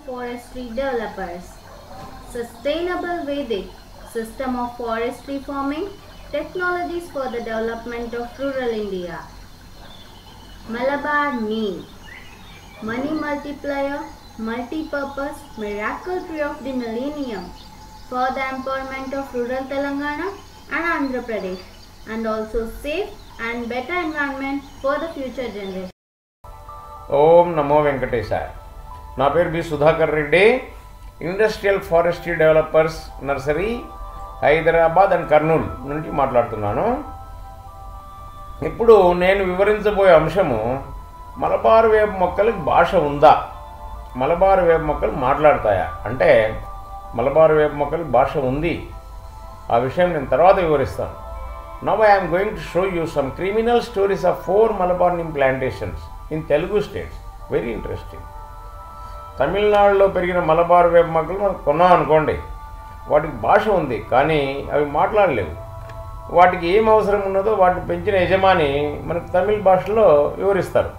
forestry developers. Sustainable Vedic system of forestry farming, technologies for the development of rural India. Malabar Neem, money multiplier, multi-purpose, miracle tree of the millennium for the empowerment of rural Telangana and Andhra Pradesh, and also safe and better environment for the future generation. ఓం నమో వెంకటేశాయ. నా పేరు B Sudhakar Reddy, industrial forestry developers nursery Hyderabad and Kurnool నుండి మాట్లాడుతున్నాను. ఇప్పుడు నేను వివరించబోయే అంశము మలబార్ వేప మొక్కలకు భాష ఉందా, మలబార్ వేప మొక్కలు మాట్లాడతాయా అంటే మలబార్ వేప మొక్కలకు భాష ఉంది. ఆ విషయం నేను తర్వాత వివరిస్తాను. Now I am going to show you some criminal stories of 4 Malabar neem plantations in Telugu states. Very interesting. తమిళనాడులో పెరిగిన మలబార్ వేప మొక్కలు మనం కొన్నాం అనుకోండి, వాటికి భాష ఉంది కానీ అవి మాట్లాడలేవు. వాటికి ఏం అవసరం ఉన్నదో వాటిని పెంచిన యజమాని మనకు తమిళ భాషలో వివరిస్తారు.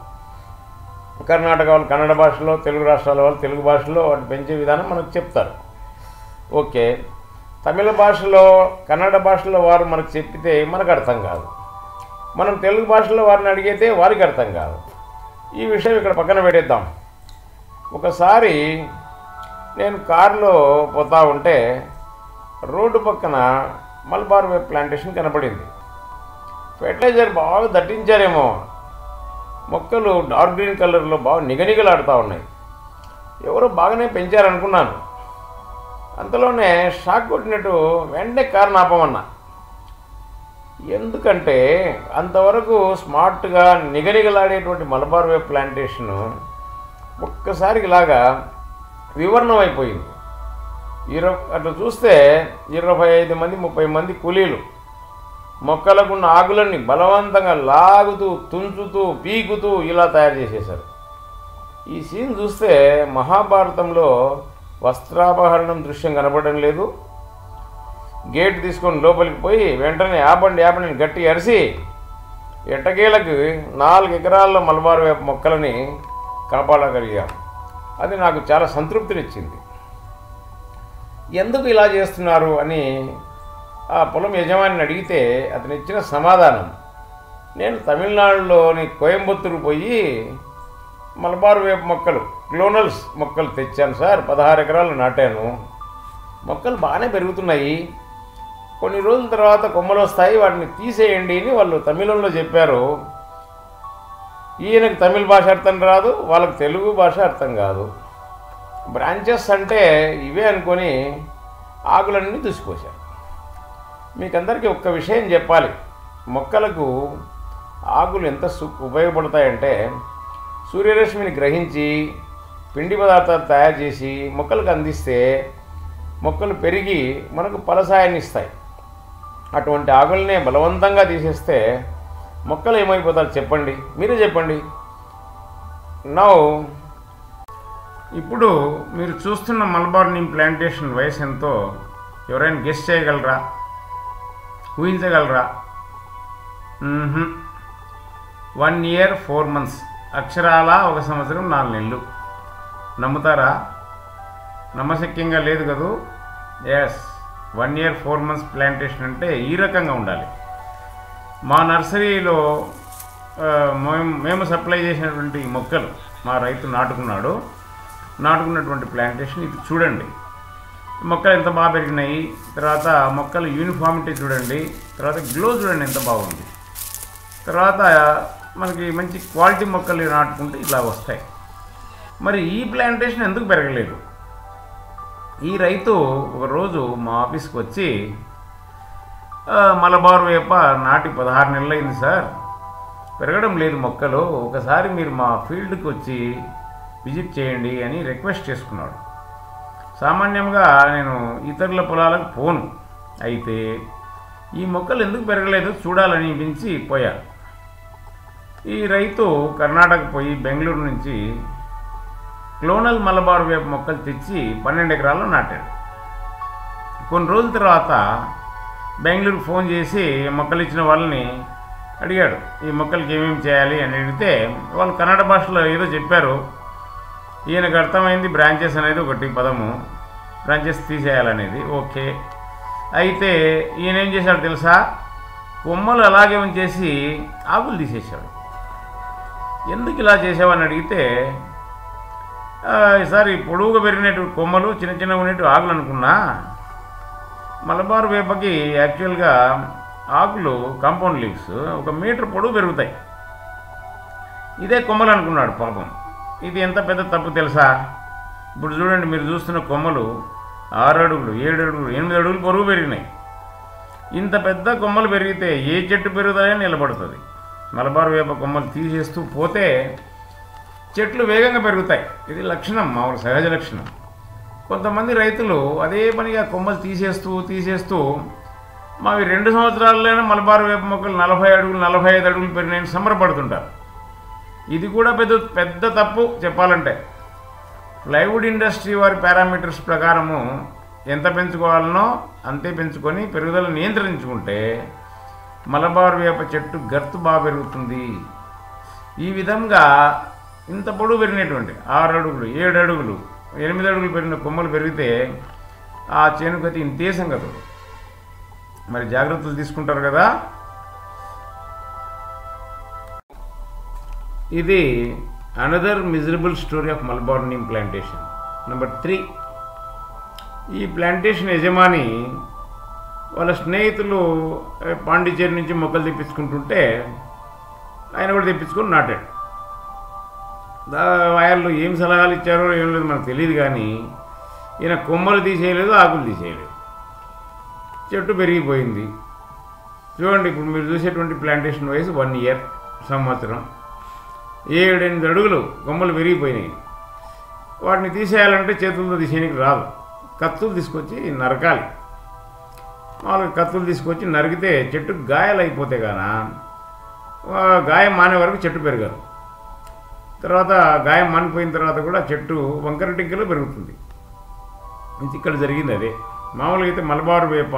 కర్ణాటక వాళ్ళు కన్నడ భాషలో, తెలుగు రాష్ట్రాల వాళ్ళు తెలుగు భాషలో వాటి పెంచే విధానం మనకు చెప్తారు. ఓకే, తమిళ భాషలో కన్నడ భాషలో వారు మనకు చెప్పితే మనకు అర్థం కాదు, మనం తెలుగు భాషలో వారిని అడిగితే వారికి అర్థం కాదు. ఈ విషయం ఇక్కడ పక్కన పెట్టేద్దాం. ఒకసారి నేను కారులో పోతా ఉంటే రోడ్డు పక్కన మలబార్ వేప్ ప్లాంటేషన్ కనపడింది. ఫెర్టిలైజర్ బాగా దట్టించారేమో, మొక్కలు డార్క్ గ్రీన్ కలర్లో బాగా నిగనిగలాడుతూ ఉన్నాయి. ఎవరో బాగానే పెంచారనుకున్నాను. అంతలోనే షాక్ కొట్టినట్టు వెంటనే కారు ఆపమన్నా. ఎందుకంటే అంతవరకు స్మార్ట్గా నిగనిగలాడేటువంటి మలబార్ వేప్ ప్లాంటేషను ఒక్కసారికి ఇలాగా వివరణం అయిపోయింది. అట్లా చూస్తే 25 మంది 30 మంది కూలీలు మొక్కలకున్న ఆకులన్నీ బలవంతంగా లాగుతూ తుంచుతూ పీకుతూ ఇలా తయారు చేసేశారు. ఈ సీన్ చూస్తే మహాభారతంలో వస్త్రాపహరణం దృశ్యం కనపడడం లేదు. గేట్ తీసుకొని లోపలికి పోయి వెంటనే ఆపండి ఆపండి గట్టి అరిసి ఎట్టకేలకు 4 ఎకరాల్లో మలబార్ వేప మొక్కలని కాపాడగలిగాం. అది నాకు చాలా సంతృప్తినిచ్చింది. ఎందుకు ఇలా చేస్తున్నారు అని ఆ పొలం యజమానిని అడిగితే అతను ఇచ్చిన సమాధానం, నేను తమిళనాడులోని కోయంబత్తూరు పోయి మలబార్ వేప మొక్కలు క్లోనల్స్ మొక్కలు తెచ్చాను సార్, 16 ఎకరాలు నాటాను. మొక్కలు బాగానే పెరుగుతున్నాయి, కొన్ని రోజుల తర్వాత కొమ్మలు వస్తాయి, వాటిని తీసేయండి అని వాళ్ళు తమిళంలో చెప్పారు. ఈయనకు తమిళ భాష అర్థం రాదు, వాళ్ళకి తెలుగు భాష అర్థం కాదు. బ్రాంచెస్ అంటే ఇవే అనుకొని ఆకులన్నీ దుసిపోశారు. మీకందరికీ ఒక్క విషయం చెప్పాలి, మొక్కలకు ఆకులు ఎంత ఉపయోగపడతాయంటే సూర్యరశ్మిని గ్రహించి పిండి పదార్థాలు తయారు చేసి మొక్కలకు అందిస్తే మొక్కలు పెరిగి మనకు ఫలసాయాన్ని ఇస్తాయి. అటువంటి ఆకులనే బలవంతంగా తీసేస్తే మొక్కలు ఏమైపోతారు చెప్పండి, మీరే చెప్పండి. నౌ ఇప్పుడు మీరు చూస్తున్న మలబార్ నీమ్ ప్లాంటేషన్ వయసు ఎంతో ఎవరైనా గెస్ చేయగలరా, ఊహించగలరా? 1 year 4 months, అక్షరాల 1 సంవత్సరం 4 నెలలు. నమ్ముతారా? నమ్మశక్యంగా లేదు కదూ. ఎస్, 1 year 4 months ప్లాంటేషన్ అంటే ఈ రకంగా ఉండాలి. మా నర్సరీలో మేము సప్లై చేసినటువంటి మొక్కలు మా రైతు నాటుకున్నటువంటి ప్లాంటేషన్ ఇది చూడండి. మొక్కలు ఎంత బాగా పెరిగినాయి, తర్వాత మొక్కల యూనిఫామిటీ చూడండి, తర్వాత గ్లో చూడండి ఎంత బాగుంది. తర్వాత మనకి మంచి క్వాలిటీ మొక్కలు నాటుకుంటే ఇలా వస్తాయి. మరి ఈ ప్లాంటేషన్ ఎందుకు పెరగలేదు? ఈ రైతు ఒకరోజు మా ఆఫీస్కి వచ్చి మలబార్ వేప నాటి 16 నెలలు అయింది సార్, పెరగడం లేదు మొక్కలు, ఒకసారి మీరు మా ఫీల్డ్కి వచ్చి విజిట్ చేయండి అని రిక్వెస్ట్ చేసుకున్నాడు. సామాన్యంగా నేను ఇతరుల పొలాలకు పోను, అయితే ఈ మొక్కలు ఎందుకు పెరగలేదు చూడాలని మించి పోయాను. ఈ రైతు కర్ణాటక పోయి బెంగళూరు నుంచి క్లోనల్ మలబార్ వేప మొక్కలు తెచ్చి 12 ఎకరాల్లో నాటాడు. కొన్ని రోజుల తర్వాత బెంగళూరుకు ఫోన్ చేసి మొక్కలు ఇచ్చిన వాళ్ళని అడిగాడు, ఈ మొక్కలకి ఏమేమి చేయాలి అని అడిగితే వాళ్ళు కన్నడ భాషలో ఏదో చెప్పారు. ఈయనకు అర్థమైంది బ్రాంచెస్ అనేది ఒకటి పదము, బ్రాంచెస్ తీసేయాలనేది. ఓకే, అయితే ఈయన ఏం చేశాడు తెలుసా, కొమ్మలు అలాగే ఉంచేసి ఆకులు తీసేశాడు. ఎందుకు ఇలా చేసావని అడిగితే, ఈసారి పొడవుగా పెరిగినటువంటి కొమ్మలు చిన్న చిన్నగా ఉన్నట్టు ఆకులు అనుకున్నా, మలబార్ వేపకి యాక్చువల్గా ఆకులు కాంపౌండ్ లీవ్స్ 1 మీటర్ పొడవు పెరుగుతాయి, ఇదే కొమ్మలు అనుకున్నాడు పాపం. ఇది ఎంత పెద్ద తప్పు తెలుసా. ఇప్పుడు చూడండి, మీరు చూస్తున్న కొమ్మలు 6 అడుగులు 7 అడుగులు 8 అడుగులు పొరుగు పెరిగినాయి. ఇంత పెద్ద కొమ్మలు పెరిగితే ఏ చెట్టు పెరుగుతాయని నిలబడుతుంది. మలబార్ వేప కొమ్మలు తీసేస్తూ పోతే చెట్లు వేగంగా పెరుగుతాయి. ఇది లక్షణం, మామూలు సహజ లక్షణం. కొంతమంది రైతులు అదే పనిగా కొమ్మలు తీసేస్తూ మావి 2 సంవత్సరాల్లోనే మలబార్ వేప మొక్కలు 40 అడుగులు 45 అడుగులు పెరిగినాయని సంబరపడుతుంటారు. ఇది కూడా పెద్ద తప్పు చెప్పాలంటే. ప్లైవుడ్ ఇండస్ట్రీ వారి పారామీటర్స్ ప్రకారము ఎంత పెంచుకోవాలనో అంతే పెంచుకొని పెరుగుదల నియంత్రించుకుంటే మలబార్ వేప చెట్టు గర్తు బాగా పెరుగుతుంది. ఈ విధంగా ఇంత పొడవు పెరిగినటువంటి 6 అడుగులు 7 అడుగులు 8 అడుగులు పెరిగిన కొమ్మలు పెరిగితే ఆ చేనుకతి ఇంతే సంగతులు. మరి జాగ్రత్తలు తీసుకుంటారు కదా. ఇది another miserable story of Malabar neem plantation. Number 3, ఈ ప్లాంటేషన్ యజమాని వాళ్ళ స్నేహితులు పాండిచేరి నుంచి మొక్కలు తెప్పించుకుంటుంటే ఆయన కూడా తెప్పించుకొని నాటాడు. వాళ్ళు ఏం సలహాలు ఇచ్చారో ఏం లేదు మనకు తెలియదు, కానీ ఈయన కొమ్మలు తీసేయలేదు, ఆకులు తీసేయలేదు, చెట్టు పెరిగిపోయింది. చూడండి, ఇప్పుడు మీరు చూసేటువంటి ప్లాంటేషన్ వయసు 1 ఇయర్, సంవత్సరం. 7-8 అడుగులు కొమ్మలు పెరిగిపోయినాయి. వాటిని తీసేయాలంటే చేతులతో తీసేయడానికి రాదు, కత్తులు తీసుకొచ్చి నరకాలి. మామూలుగా కత్తులు తీసుకొచ్చి నరికితే చెట్టుకు గాయాలు అయిపోతే గాన గాయం మానే వరకు చెట్టు పెరగదు. తర్వాత గాయం మానిపోయిన తర్వాత కూడా చెట్టు వంకర టింకలో పెరుగుతుంది. ఇక్కడ జరిగింది అదే. మామూలుగా అయితే మలబార్ వేప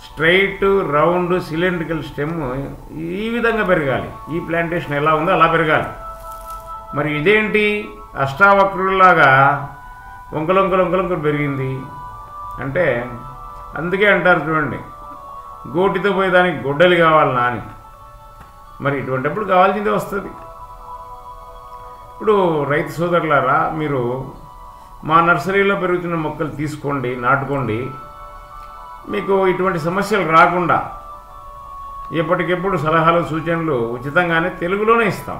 స్ట్రైట్ రౌండ్ సిలిండ్రికల్ స్టెమ్ ఈ విధంగా పెరగాలి. ఈ ప్లాంటేషన్ ఎలా ఉందో అలా పెరగాలి. మరి ఇదేంటి అష్టావక్రులాగా వంకలు పెరిగింది అంటే, అందుకే అంటారు చూడండి, గోటితో పోయేదానికి గొడ్డలి కావాలనా అని. మరి ఇటువంటిప్పుడు కావాల్సిందే వస్తుంది. ఇప్పుడు రైతు సోదరులారా, మీరు మా నర్సరీలో పెరుగుతున్న మొక్కలు తీసుకోండి, నాటుకోండి. మీకు ఇటువంటి సమస్యలు రాకుండా ఎప్పటికెప్పుడు సలహాలు సూచనలు ఉచితంగానే తెలుగులోనే ఇస్తాం.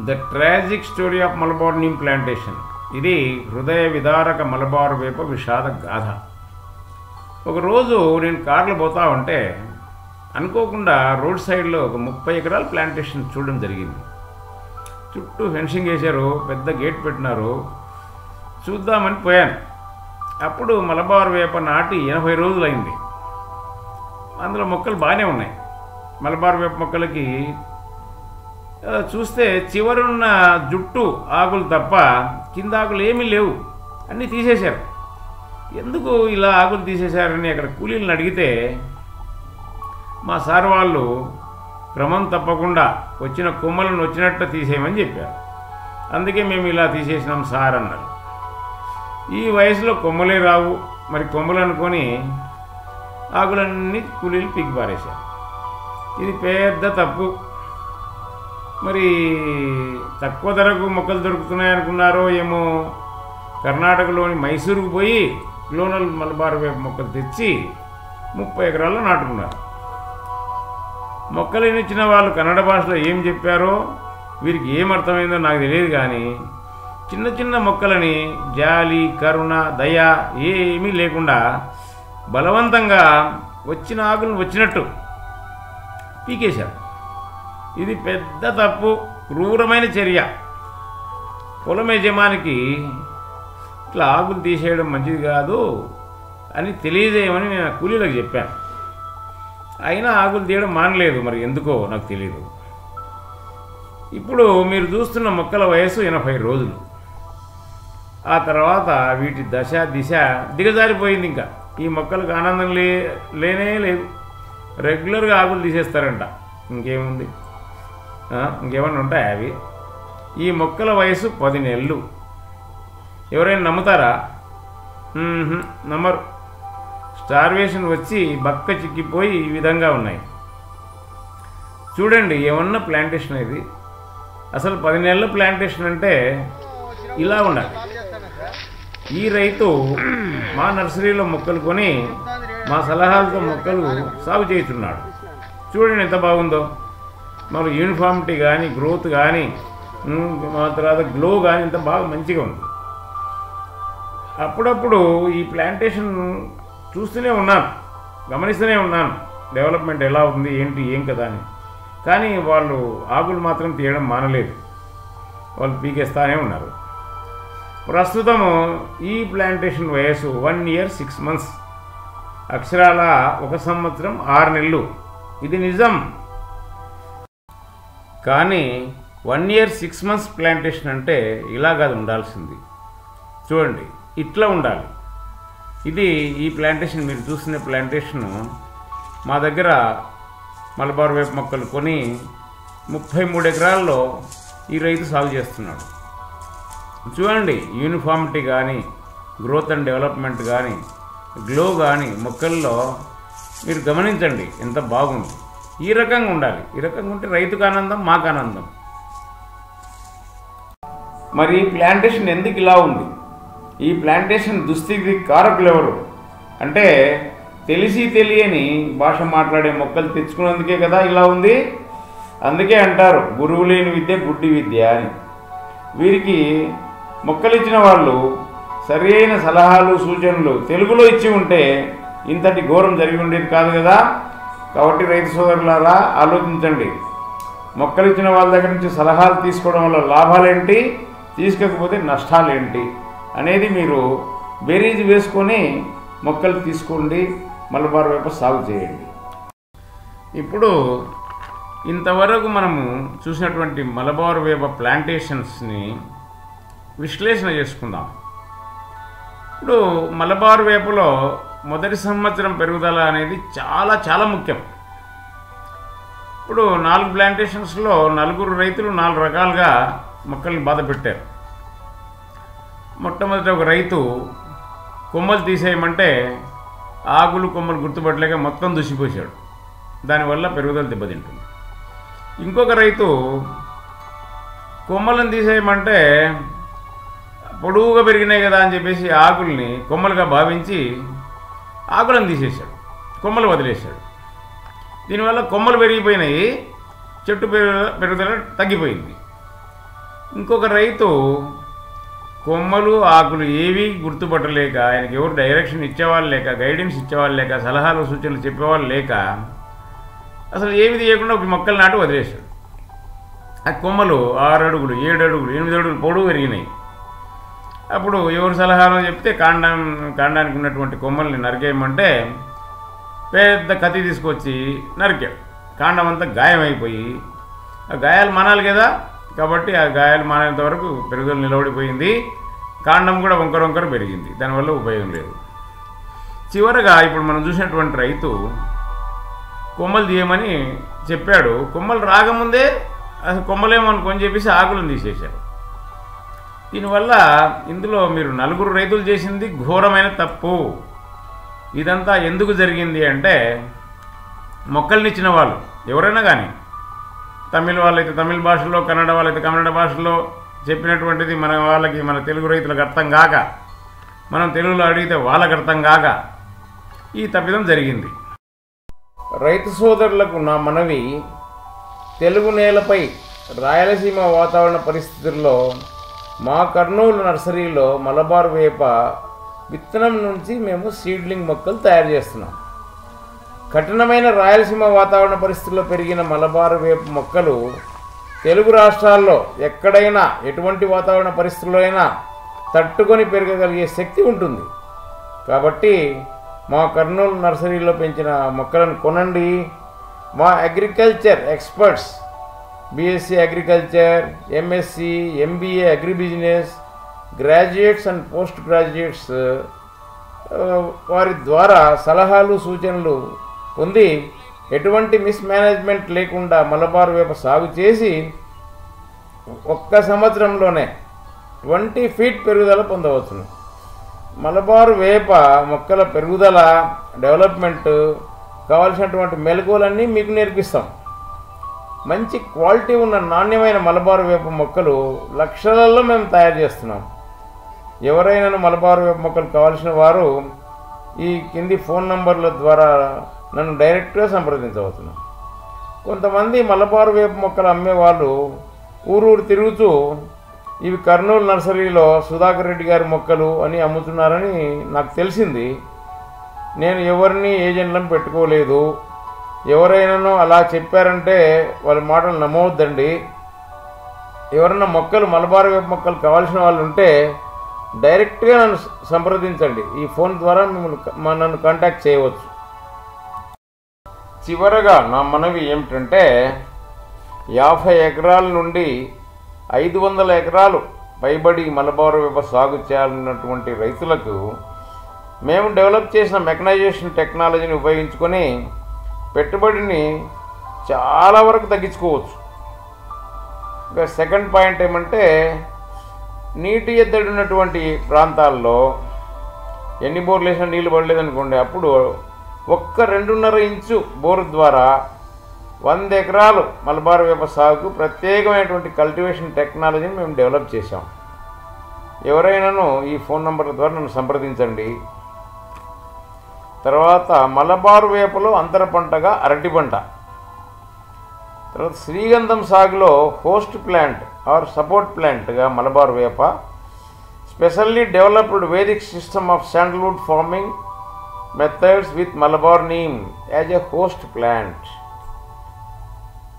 The tragic story of Malabar neem plantation. ఇది హృదయ విదారక మలబార్ వేప విషాద గాథ. ఒకరోజు నేను కార్లో పోతా ఉంటే అనుకోకుండా రోడ్ సైడ్లో ఒక 30 ఎకరాల ప్లాంటేషన్ చూడడం జరిగింది. చుట్టూ ఫెన్సింగ్ వేశారు, పెద్ద గేట్ పెట్టినారు. చూద్దామని పోయాను. అప్పుడు మలబార్ వేప నాటి 80 రోజులైంది. అందులో మొక్కలు బాగానే ఉన్నాయి. మలబార్ వేప మొక్కలకి చూస్తే చివరున్న జుట్టు ఆకులు తప్ప కింద ఆకులు ఏమీ లేవు, అన్నీ తీసేశారు. ఎందుకు ఇలా ఆకులు తీసేశారని అక్కడ కూలీలను అడిగితే మా సార్ వాళ్ళు క్రమం తప్పకుండా వచ్చిన కొమ్మలను వచ్చినట్టు తీసేయమని చెప్పారు. అందుకే మేము ఇలా తీసేసినాం సార్ అన్నారు. ఈ వయసులో కొమ్మలే రావు, మరి కొమ్మలు అనుకొని ఆకులన్నీ కూలీలు పీకి పారేశారు. ఇది పెద్ద తప్పు. మరి తక్కువ ధరకు మొక్కలు దొరుకుతున్నాయనుకున్నారో ఏమో, కర్ణాటకలోని మైసూరుకు పోయి క్లోనల్ మలబార్ వేప మొక్కలు తెచ్చి 30 ఎకరాల్లో నాటుకున్నారు. మొక్కలు ఇచ్చిన వాళ్ళు కన్నడ భాషలో ఏం చెప్పారో వీరికి ఏమర్థమైందో నాకు తెలియదు, కానీ చిన్న చిన్న మొక్కలని జాలి కరుణ దయ ఏమీ లేకుండా బలవంతంగా వచ్చిన ఆకులను వచ్చినట్టు పీకేశారు. ఇది పెద్ద తప్పు, క్రూరమైన చర్య. పొలం యజమానికి ఇట్లా ఆకులు తీసేయడం మంచిది కాదు అని తెలియజేయమని నేను కూలీలకు చెప్పాను. అయినా ఆకులు తీయడం మానలేదు, మరి ఎందుకో నాకు తెలియదు. ఇప్పుడు మీరు చూస్తున్న మొక్కల వయసు 80 రోజులు. ఆ తర్వాత వీటి దశ దిశ దిగజారిపోయింది. ఇంకా ఈ మొక్కలకు ఆనందం లేనే లేదు. రెగ్యులర్గా ఆకులు తీసేస్తారంట. ఇంకేముంది, ఇంకేమన్నా ఉంటాయా అవి? ఈ మొక్కల వయసు 10 నెలలు. ఎవరైనా నమ్ముతారా? నమ్మరు. స్టార్వేషన్ వచ్చి బక్క చిక్కిపోయి ఈ విధంగా ఉన్నాయి. చూడండి, ఏమన్నా ప్లాంటేషన్ ఇది. అసలు 10 నెలల ప్లాంటేషన్ అంటే ఇలా ఉండాలి. ఈ రైతు మా నర్సరీలో మొక్కలు కొని మా సలహాలతో మొక్కలు సాగు చేస్తున్నాడు. చూడండి ఎంత బాగుందో. మరి యూనిఫామిటీ కానీ, గ్రోత్ కానీ, తర్వాత గ్లో కానీ ఎంత బాగా మంచిగా ఉంది. అప్పుడప్పుడు ఈ ప్లాంటేషన్ చూస్తూనే ఉన్నాను, గమనిస్తూనే ఉన్నాను డెవలప్మెంట్ ఎలా ఉంది, ఏంటి, ఏం కదా అని. కానీ వాళ్ళు ఆకులు మాత్రం తీయడం మానలేదు, వాళ్ళు పీకేస్తానే ఉన్నారు. ప్రస్తుతము ఈ ప్లాంటేషన్ వయసు 1 year 6 months, అక్షరాల 1 సంవత్సరం 6 నెలలు. ఇది నిజం. కానీ 1 year 6 months ప్లాంటేషన్ అంటే ఇలా కాదు ఉండాల్సింది. చూడండి, ఇట్లా ఉండాలి. ఇది ఈ ప్లాంటేషన్, మీరు చూస్తున్న ప్లాంటేషను మా దగ్గర మలబార్ వేప మొక్కలు కొని 33 ఎకరాల్లో ఈ రైతు సాగు చేస్తున్నాడు. చూడండి, యూనిఫామిటీ కానీ, గ్రోత్ అండ్ డెవలప్మెంట్ కానీ, గ్లో కానీ మొక్కల్లో మీరు గమనించండి ఎంత బాగుంది. ఈ రకంగా ఉండాలి. ఈ రకంగా ఉంటే రైతుకు ఆనందం, మాకు ఆనందం. మరి ఈ ప్లాంటేషన్ ఎందుకు ఇలా ఉంది? ఈ ప్లాంటేషన్ దుస్థితి కారకులు ఎవరు అంటే తెలిసి తెలియని భాష మాట్లాడే మొక్కలు తెచ్చుకున్నందుకే కదా ఇలా ఉంది. అందుకే అంటారు గురువు లేని విద్య గుడ్డి విద్య అని. వీరికి మొక్కలు ఇచ్చిన వాళ్ళు సరైన సలహాలు, సూచనలు తెలుగులో ఇచ్చి ఉంటే ఇంతటి ఘోరం జరిగి ఉండేది కాదు కదా. కాబట్టి రైతు సోదరులారా ఆలోచించండి. మొక్కలు ఇచ్చిన వాళ్ళ దగ్గర నుంచి సలహాలు తీసుకోవడం వల్ల లాభాలేంటి, తీసుకోకపోతే నష్టాలేంటి అనేది మీరు బేరీజు వేసుకొని మొక్కలు తీసుకోండి, మలబార్ వేప సాగు చేయండి. ఇప్పుడు ఇంతవరకు మనము చూసినటువంటి మలబార్ వేప ప్లాంటేషన్స్ని విశ్లేషణ చేసుకుందాం. ఇప్పుడు మలబార్ వేపలో మొదటి సంవత్సరం పెరుగుదల అనేది చాలా చాలా ముఖ్యం. ఇప్పుడు 4 ప్లాంటేషన్స్లో 4 రైతులు 4 రకాలుగా మొక్కల్ని బాధ పెట్టారు. మొట్టమొదటి ఒక రైతు కొమ్మలు తీసేయమంటే ఆకులు కొమ్మలు గుర్తుపట్టలేక మొత్తం దుసిపోసాడు. దానివల్ల పెరుగుదల దెబ్బతింటుంది. ఇంకొక రైతు కొమ్మలను తీసేయమంటే పొడువుగా పెరిగినాయి కదా అని చెప్పేసి ఆకుల్ని కొమ్మలుగా భావించి ఆకులను తీసేశాడు, కొమ్మలు వదిలేశాడు. దీనివల్ల కొమ్మలు పెరిగిపోయినాయి, చెట్టు పెరుగుదల తగ్గిపోయింది. ఇంకొక రైతు కొమ్మలు ఆకులు ఏవి గుర్తుపట్టలేక, ఆయనకి ఎవరు డైరెక్షన్ ఇచ్చేవాళ్ళు లేక, గైడెన్స్ ఇచ్చేవాళ్ళు లేక, సలహాలు సూచనలు చెప్పేవాళ్ళు లేక అసలు ఏమి తీయకుండా ఒక మొక్కలు నాటి వదిలేశాడు. ఆ కొమ్మలు 6 అడుగులు, 7 అడుగులు, 8 అడుగులు పొడవు పెరిగినాయి. అప్పుడు ఎవరు సలహాలు చెప్తే కాండానికి ఉన్నటువంటి కొమ్మల్ని నరికేయమంటే పెద్ద కత్తి తీసుకొచ్చి నరికాడు. కాండం అంతా గాయమైపోయి, ఆ గాయాలు మానాలి కదా, కాబట్టి ఆ గాయాలు మానేంత వరకు పెరుగుదల నిలబడిపోయింది. కాండం కూడా వంకర పెరిగింది. దానివల్ల ఉపయోగం లేదు. చివరగా ఇప్పుడు మనం చూసినటువంటి రైతు కొమ్మలు తీయమని చెప్పాడు. కొమ్మలు రాకముందే అసలు కొమ్మలేమనుకొని చెప్పేసి ఆకులను తీసేశారు. దీనివల్ల ఇందులో మీరు 4 రైతులు చేసింది ఘోరమైన తప్పు. ఇదంతా ఎందుకు జరిగింది అంటే మొక్కల్నిచ్చిన వాళ్ళు ఎవరైనా కానీ, తమిళ వాళ్ళైతే తమిళ భాషలో, కన్నడ వాళ్ళైతే కన్నడ భాషలో చెప్పినటువంటిది మన వాళ్ళకి, మన తెలుగు రైతులకు అర్థం కాక, మనం తెలుగులో అడిగితే వాళ్ళకి అర్థం కాక ఈ తప్పిదం జరిగింది. రైతు సోదరులకు నా మనవి, తెలుగు నేలపై రాయలసీమ వాతావరణ పరిస్థితుల్లో మా కర్నూలు నర్సరీలో మలబార్ వేప విత్తనం నుంచి మేము సీడ్లింగ్ మొక్కలు తయారు చేస్తున్నాం. కఠినమైన రాయలసీమ వాతావరణ పరిస్థితుల్లో పెరిగిన మలబార్ వేప మొక్కలు తెలుగు రాష్ట్రాల్లో ఎక్కడైనా ఎటువంటి వాతావరణ పరిస్థితుల్లో అయినా తట్టుకొని పెరగగలిగే శక్తి ఉంటుంది. కాబట్టి మా కర్నూలు నర్సరీలో పెంచిన మొక్కలను కొనండి. మా agriculture experts, BSc agriculture, MSc, MBA agri business graduates and post graduates వారి ద్వారా సలహాలు సూచనలు పొంది ఎటువంటి మిస్మేనేజ్మెంట్ లేకుండా మలబార్ వేప సాగు చేసి ఒక్క సంవత్సరంలోనే 20 ఫీట్ పెరుగుదల పొందవచ్చును. మలబారు వేప మొక్కల పెరుగుదల, డెవలప్మెంట్ కావాల్సినటువంటి మెలకువలన్నీ మీకు నేర్పిస్తాం. మంచి క్వాలిటీ ఉన్న నాణ్యమైన మలబారు వేప మొక్కలు లక్షలలో మేము తయారు చేస్తున్నాం. ఎవరైనా మలబారు వేప మొక్కలు కావాల్సిన వారు ఈ కింది ఫోన్ నంబర్ల ద్వారా నన్ను డైరెక్ట్గా సంప్రదించవచ్చును. కొంతమంది మలబారు వేప మొక్కలు అమ్మేవాళ్ళు ఊరూరు తిరుగుతూ ఇవి కర్నూలు నర్సరీలో సుధాకర్ రెడ్డి గారి మొక్కలు అని అమ్ముతున్నారని నాకు తెలిసింది. నేను ఎవరిని ఏజెంట్లను పెట్టుకోలేదు. ఎవరైనా అలా చెప్పారంటే వాళ్ళ మాటలు నమ్మవద్దండి. ఎవరన్నా మొక్కలు మలబారు వేప మొక్కలు కావాల్సిన వాళ్ళు ఉంటే డైరెక్ట్గా నన్ను సంప్రదించండి. ఈ ఫోన్ ద్వారా నన్ను కాంటాక్ట్ చేయవచ్చు. చివరగా నా మనవి ఏమిటంటే 50 ఎకరాల నుండి 500 ఎకరాలు పైబడి మలబారు వేప సాగు చేయాలన్నటువంటి రైతులకు మేము డెవలప్ చేసిన మెకనైజేషన్ టెక్నాలజీని ఉపయోగించుకొని పెట్టుబడిని చాలా వరకు తగ్గించుకోవచ్చు. ఇంకా సెకండ్ పాయింట్ ఏమంటే నీటి ఎద్దడి ఉన్నటువంటి ప్రాంతాల్లో ఎన్ని బోర్లు వేసినా నీళ్ళు పడలేదనుకోండి, అప్పుడు ఒక్క 2.5 ఇంచు బోరు ద్వారా 100 ఎకరాలు మలబారు వేప సాగుకు ప్రత్యేకమైనటువంటి కల్టివేషన్ టెక్నాలజీని మేము డెవలప్ చేశాం. ఎవరైనాను ఈ ఫోన్ నంబర్ల ద్వారా నన్ను సంప్రదించండి. తర్వాత మలబారు వేపలో అంతర పంటగా అరటి పంట, తర్వాత శ్రీగంధం సాగులో హోస్ట్ ప్లాంట్ ఆర్ సపోర్ట్ ప్లాంట్గా మలబారు వేప, specially developed Vedic system of sandalwood farming methods with Malabar neem as a host plant.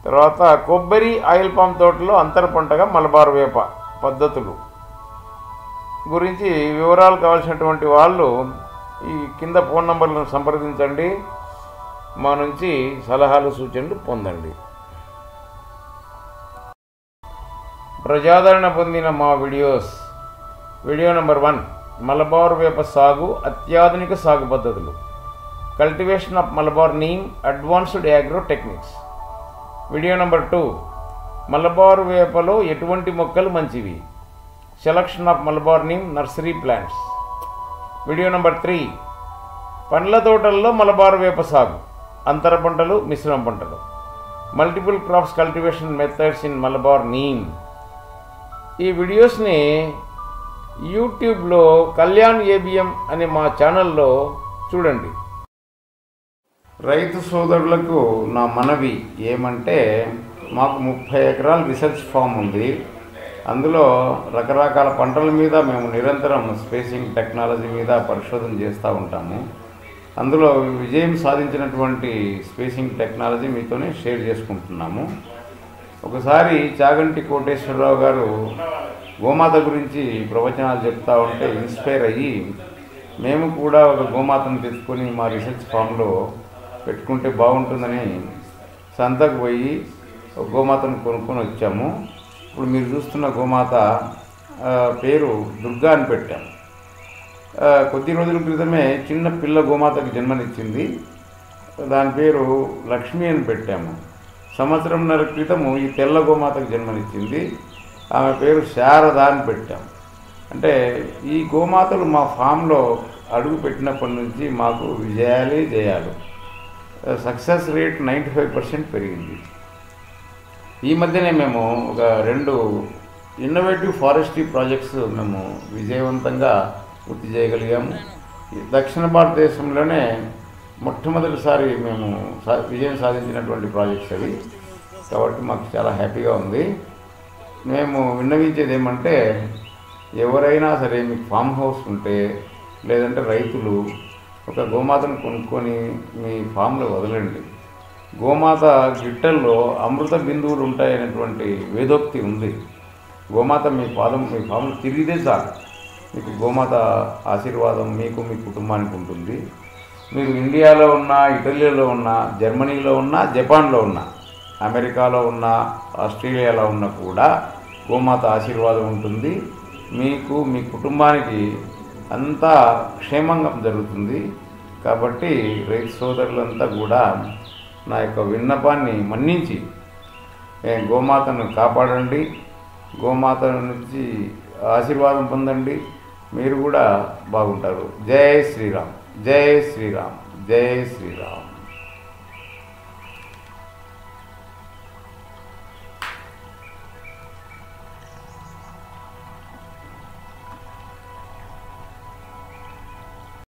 తర్వాత కొబ్బరి ఆయిల్ పామ్ తోటలో అంతర పంటగా మలబారు వేప పద్ధతులు గురించి వివరాలు కావాల్సినటువంటి వాళ్ళు ఈ కింద ఫోన్ నంబర్లను సంప్రదించండి. మా నుంచి సలహాలు సూచనలు పొందండి. ప్రజాదరణ పొందిన మా వీడియో నెంబర్ 1 మలబారు వేప సాగు అత్యాధునిక సాగు పద్ధతులు, cultivation of Malabar neem advanced agro techniques. Video number 2 Malabar వేపలో ఎటువంటి మొక్కలు మంచివి, selection of Malabar neem nursery plants. Video number 3 పండ్ల తోటల్లో మలబారు వేప సాగు, అంతర పంటలు, మిశ్రమ పంటలు, multiple crops cultivation methods in Malabar neem. ఈ వీడియోస్ని యూట్యూబ్లో కళ్యాణ్ ఏబిఎం అనే మా ఛానల్లో చూడండి. రైతు సోదరులకు నా మనవి ఏమంటే, మాకు 30 ఎకరాల రీసెర్చ్ ఫామ్ ఉంది. అందులో రకరకాల పంటల మీద మేము నిరంతరం స్పేసింగ్ టెక్నాలజీ మీద పరిశోధన చేస్తూ ఉంటాము. అందులో విజయం సాధించినటువంటి స్పేసింగ్ టెక్నాలజీ మీతోనే షేర్ చేసుకుంటున్నాము. ఒకసారి చాగంటి కోటేశ్వరరావు గారు గోమాత గురించి ప్రవచనాలు చెప్తా ఉంటే ఇన్స్పైర్ అయ్యి మేము కూడా ఒక గోమాతను తెచ్చుకొని మా రీసెర్చ్ ఫామ్లో పెట్టుకుంటే బాగుంటుందని సంతకు పోయి ఒక గోమాతను కొనుక్కొని వచ్చాము. ఇప్పుడు మీరు చూస్తున్న గోమాత పేరు దుర్గా అని పెట్టాము. కొద్ది రోజుల క్రితమే చిన్న పిల్ల గోమాతకు జన్మనిచ్చింది. దాని పేరు లక్ష్మి అని పెట్టాము. సంవత్సరంన్నర క్రితము ఈ తెల్ల గోమాతకు జన్మనిచ్చింది. ఆమె పేరు శారద అని పెట్టాము. అంటే ఈ గోమాతలు మా ఫామ్లో అడుగు పెట్టినప్పటి నుంచి మాకు విజయాలే జయాలు. సక్సెస్ రేట్ 95% పెరిగింది. ఈ మధ్యనే మేము ఒక 2 ఇన్నోవేటివ్ ఫారెస్ట్రీ ప్రాజెక్ట్స్ మేము విజయవంతంగా పూర్తి చేయగలిగాము. దక్షిణ భారతదేశంలోనే మొట్టమొదటిసారి మేము విజయం సాధించినటువంటి ప్రాజెక్ట్స్ అవి. కాబట్టి మాకు చాలా హ్యాపీగా ఉంది. మేము విన్నవించేది ఏమంటే, ఎవరైనా సరే మీకు ఫామ్ హౌస్ ఉంటే లేదంటే రైతులు ఒక గోమాతను కొనుక్కొని మీ ఫామ్లో వదలండి. గోమాత గిట్టల్లో అమృత బిందువులు ఉంటాయనేటువంటి వేదోక్తి ఉంది. గోమాత మీ ఫామ్లో తిరిగితే చాలు, మీకు గోమాత ఆశీర్వాదం మీకు మీ కుటుంబానికి ఉంటుంది. మీరు ఇండియాలో ఉన్నా, ఇటలీలో ఉన్నా, జర్మనీలో ఉన్నా, జపాన్లో ఉన్నా, అమెరికాలో ఉన్నా, ఆస్ట్రేలియాలో ఉన్నా కూడా గోమాత ఆశీర్వాదం ఉంటుంది. మీకు మీ కుటుంబానికి అంతా క్షేమంగా జరుగుతుంది. కాబట్టి రైతు సోదరులంతా కూడా నా యొక్క విన్నపాన్ని మన్నించి గోమాతను కాపాడండి. గోమాత నుంచి ఆశీర్వాదం పొందండి, మీరు కూడా బాగుంటారు. జై శ్రీరామ్, జై శ్రీరామ్, జై శ్రీరామ్.